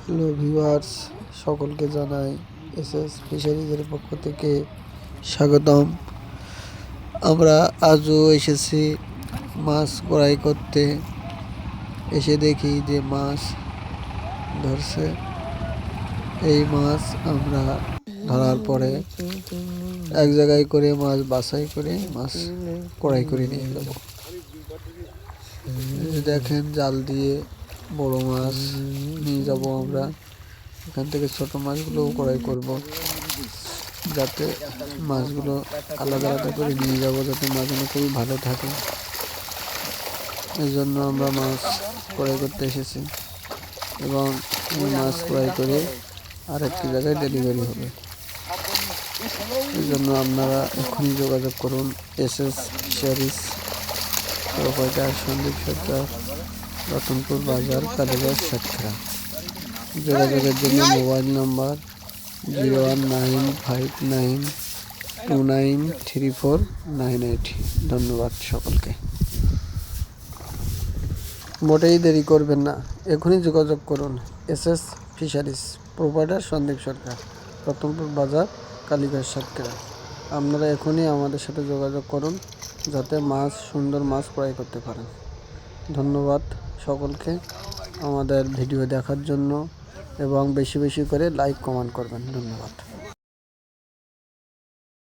Hello viewers, সকলকে জানাই SS ফিশারিজের পক্ষ থেকে স্বাগতম। আমরা আজও এসেছি মাছ ক্রয় করতে। এসে দেখি যে মাছ ধরছে। এই মাছ আমরা ধরার পরে এক জায়গায় করে মাছ বাছাই করে মাছ ক্রয় করে নিয়ে যাব। দেখেন, জাল দিয়ে বড় মাছ নিয়ে যাব আমরা। এখান থেকে ছোট মাছগুলোও ক্রয় করব, যাতে মাছগুলো আলাদা আলাদা করে নিয়ে যাব, যাতে মাছগুলো খুবই ভালো থাকে। এই জন্য আমরা মাছ ক্রয় করতে এসেছি এবং এই মাছ ক্রয় করে আরেকটি জায়গায় ডেলিভারি হবে। এই জন্য আপনারা এখনই যোগাযোগ করুন এসএস ফিশারিজ, প্রোপাইটার সন্দীপ সরকার, রতনপুর বাজার, কালীগঞ্জ, সাতক্ষীরা। যোগাযোগের জন্য মোবাইল নাম্বার 019592934988। ধন্যবাদ সকলকে। মোটেই দেরি করবেন না, এখনই যোগাযোগ করুন এসএস ফিশারিজ, প্রোপাইটার সন্দীপ সরকার, রতনপুর বাজার, কালীগঞ্জ, সাতক্ষীরা। আপনারা এখনই আমাদের সাথে যোগাযোগ করুন, যাতে সুন্দর মাছ ক্রয় করতে পারেন। ধন্যবাদ সকলকে আমাদের ভিডিও দেখার জন্য, এবং বেশি বেশি করে লাইক কমেন্ট করবেন। ধন্যবাদ।